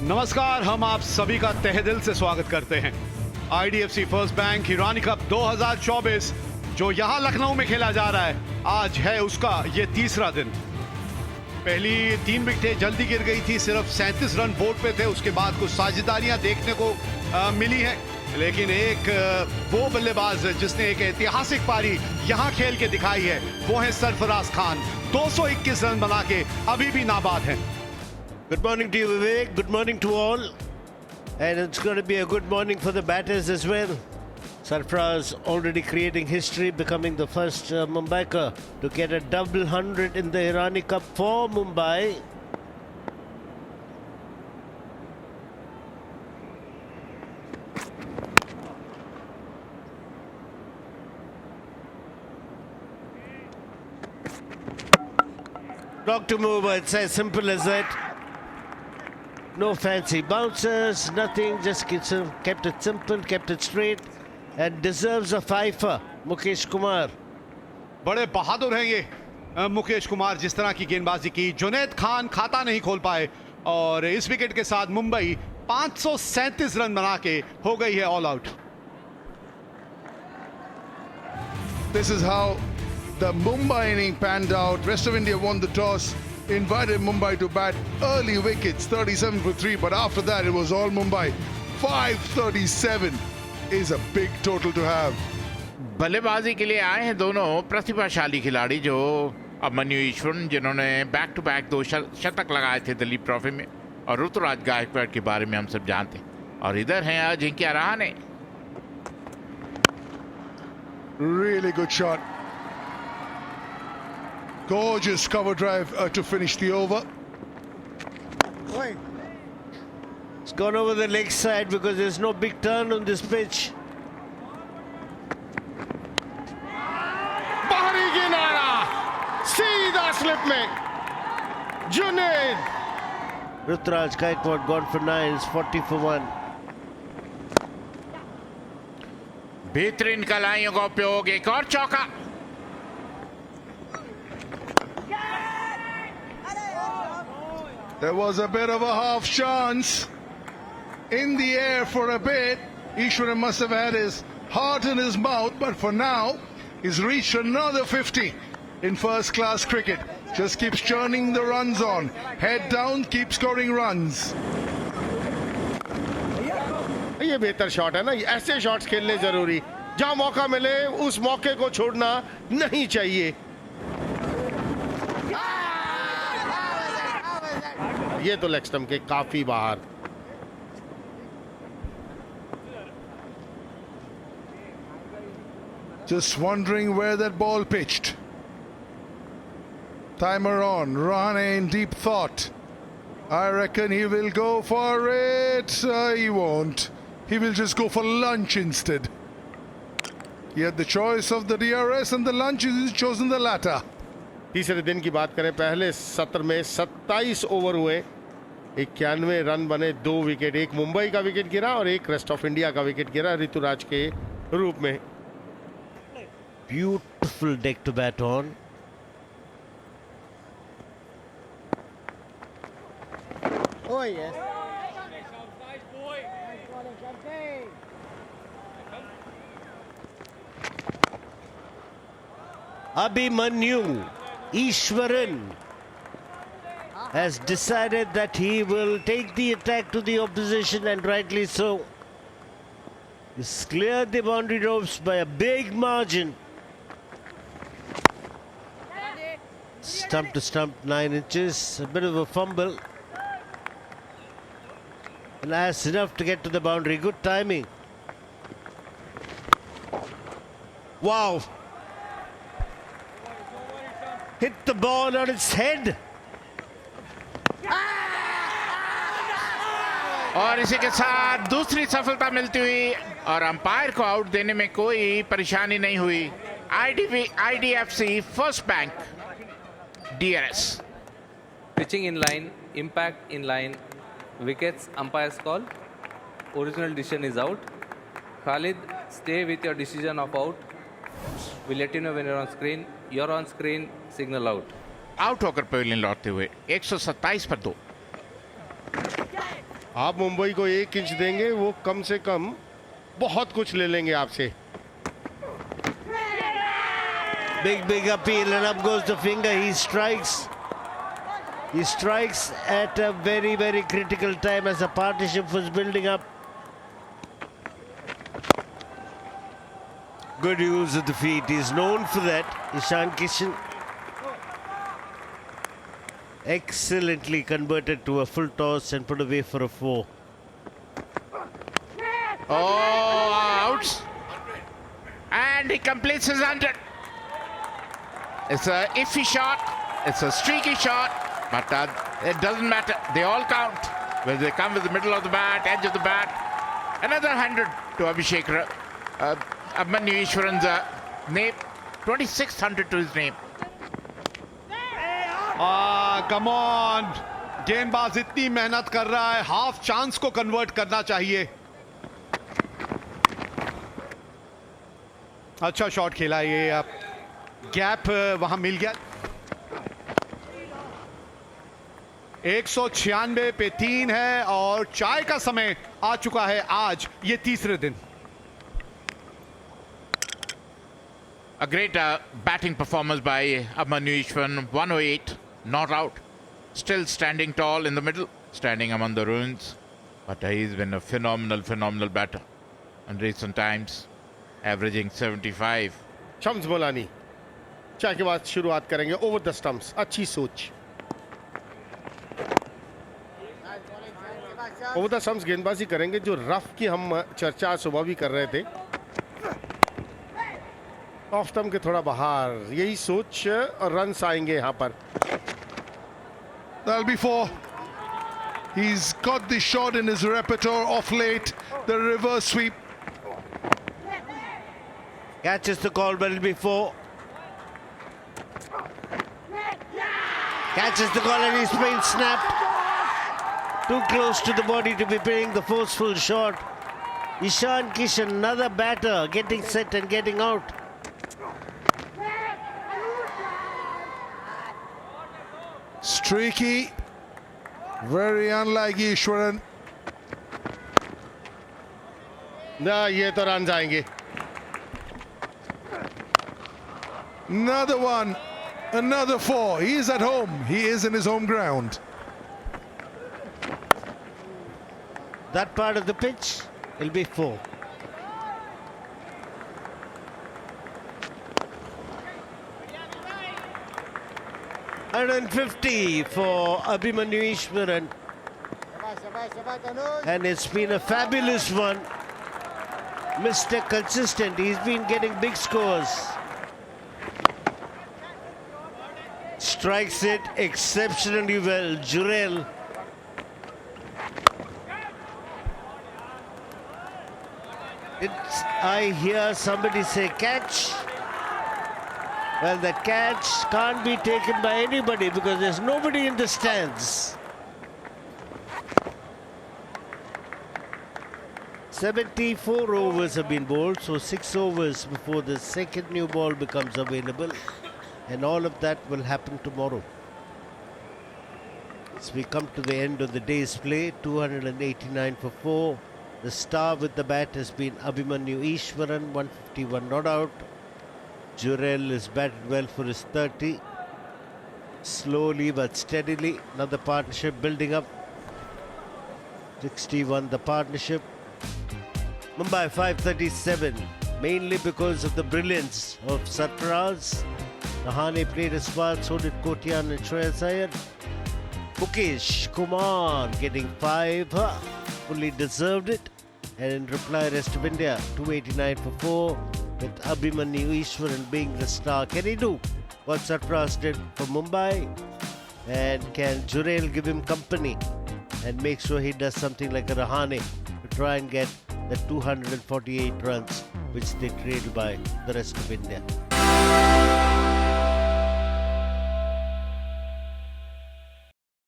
नमस्कार, हम आप सभी का तहे दिल से स्वागत करते हैं। आईडीएफसी फर्स्ट बैंक ईरानी कप 2024 जो यहां लखनऊ में खेला जा रहा है, आज है उसका ये तीसरा दिन। पहली 3 विकेटें जल्दी गिर गई थी, सिर्फ 37 रन बोर्ड पे थे। उसके बाद कुछ साझेदारियां देखने को मिली हैं, लेकिन एक वो बल्लेबाज जिसने एक ऐतिहासिक पारी यहां खेल के दिखाई है, वो है सरफराज खान। 221 रन बना के अभी भी नाबाद हैं। Good morning to you, Vivek. Good morning to all. And it's going to be a good morning for the batters as well. Sarfraz already creating history, becoming the first Mumbaiker to get a double 100 in the Irani Cup for Mumbai. Not to move, it's as simple as that. No fancy bouncers, nothing, just kept it simple, kept it straight, and deserves a fifer, Mukesh Kumar. बड़े बहादुर हैं ये मुकेश कुमार, जिस तरह की गेंदबाजी की। जुनैद खान खाता नहीं खोल पाए और इस विकेट के साथ मुंबई 537 रन बना के हो गई है all out. This is how the Mumbai inning panned out. Rest of India won the toss, invited Mumbai to bat, early wickets 37 for 3, but after that it was all Mumbai. 537 is a big total to have. बल्लेबाजी के लिए आए हैं दोनों प्रतिभाशाली खिलाड़ी, जो अभिमन्यु ईश्वरन जिन्होंने बैक टू बैक 2 शतक लगाए थे दिलीप ट्रॉफी में, और ऋतुराज गायकवाड़ के बारे में हम सब जानते हैं। और इधर हैं Ajinkya Rahane. Really good shot. Gorgeous cover drive to finish the over. It's gone over the leg side because there's no big turn on this pitch. बाहरी किनारा, सीधा स्लिप में Junaid. Rutraj Gaikwad gone for 9, it's 40 for 1. बेहतरीन कलाइयों का उपयोग, एक और चौका। There was a bit of a half chance in the air for a bit. Ishwaran must have had his heart in his mouth, but for now, he's reached another 50 in first class cricket. Just keeps churning the runs on. Head down, keep scoring runs. ये बेहतर shot है ना, ऐसे shots खेलने जरूरी, जहां मौका मिले उस मौके को छोड़ना नहीं चाहिए। ये तो लेग स्टंप के काफी बाहर। Just wondering where that ball pitched. Timer on. Rahane in deep thought. I reckon he will go for it. He won't. He will just go for lunch instead. He had the choice of the DRS and the lunch. He's chosen the latter. तीसरे दिन की बात करें, पहले सत्र में 27 over हुए, 91 run बने, 2 विकेट, एक मुंबई का विकेट गिरा और एक रेस्ट ऑफ इंडिया का विकेट गिरा ऋतुराज के रूप में। Beautiful deck to bat on. Oh yes. Abhimanyu Ishwaran has decided that he will take the attack to the opposition, and rightly so. He's cleared the boundary ropes by a big margin. Stump to stump, 9 inches, a bit of a fumble. And that's enough to get to the boundary. Good timing. Wow. Hit the ball on its head. और इसी के साथ दूसरी सफलता मिलती हुई, और umpire को आउट देने में कोई परेशानी नहीं हुई। IDFC first bank DRS. Pitching in line, impact in line, wickets, umpire's call. Original decision is out. Khalid, stay with your decision of out. We'll let you know when you're on screen. You're on screen, signal out. Out होकर pavilion लौटते हुए 127 पर 2। आप मुंबई को 1 inch देंगे, वो कम से कम बहुत कुछ ले लेंगे आपसे। Big appeal, and up goes the finger. He strikes at a very critical time as the partnership was building up. Good use of the feet. He's known for that. Ishan Kishan excellently converted to a full toss and put away for a 4. Oh, outs. And he completes his 100. It's a iffy shot. It's a streaky shot. But it doesn't matter. They all count. Whether they come with the middle of the bat, edge of the bat. Another 100 to Abhishek. Abhimanyu Easwaran's name. 2600 to his name. Come on, गेंदबाज इतनी मेहनत कर रहा है, half chance को convert करना चाहिए। अच्छा शॉट खेला ये, अब गैप वहां मिल गया। 196 पे 3 है और चाय का समय आ चुका है आज ये तीसरे दिन। A great batting performance by Abhimanyu Easwaran. 108, not out. Still standing tall in the middle, standing among the ruins. But he's been a phenomenal batter in recent times, averaging 75. Shams बोलानी चाय के बाद शुरुआत करेंगे ओवर द स्टंप्स। अच्छी सोच। Over the stumps गेंदबाजी करेंगे, जो रफ की हम चर्चा सुबह भी कर रहे थे। ऑफ स्टंप के थोड़ा बाहर, यही सोच और रन्स आएंगे यहां पर। That'll be 4. He's got the shot in his repertoire off late. The reverse sweep. Catches the call, but it'll be 4. Catches the call and he's been snapped. Too close to the body to be playing the forceful shot. Ishan Kishan, another batter, getting set and getting out. Streaky. Very unlike Easwaran. ना ये तो run आएंगे। Another one. Another 4. He is at home. He is in his home ground. That part of the pitch will be 4. $150 for Abhimanyu Easwaran. And it's been a fabulous one. Mr. Consistent. He's been getting big scores. Strikes it exceptionally well. Jurel. I hear somebody say catch. Well, the catch can't be taken by anybody because there's nobody in the stands. 74 overs have been bowled, so 6 overs before the second new ball becomes available. And all of that will happen tomorrow. As we come to the end of the day's play, 289 for 4. The star with the bat has been Abhimanyu Easwaran, 151 not out. Jurel is batted well for his 30. Slowly but steadily, another partnership building up. 61 the partnership. Mumbai 537, mainly because of the brilliance of Sarfaraz. Rahane played his part, so did Kotian and Shreyas Iyer. Mukesh Kumar getting 5, fully deserved it. And in reply, rest of India 289 for 4, with Abhimanyu Easwaran being the star. Can he do what Sarfaraz did for Mumbai? And can Jurel give him company and make sure he does something like a Rahane to try and get the 248 runs which they trailed by the rest of India?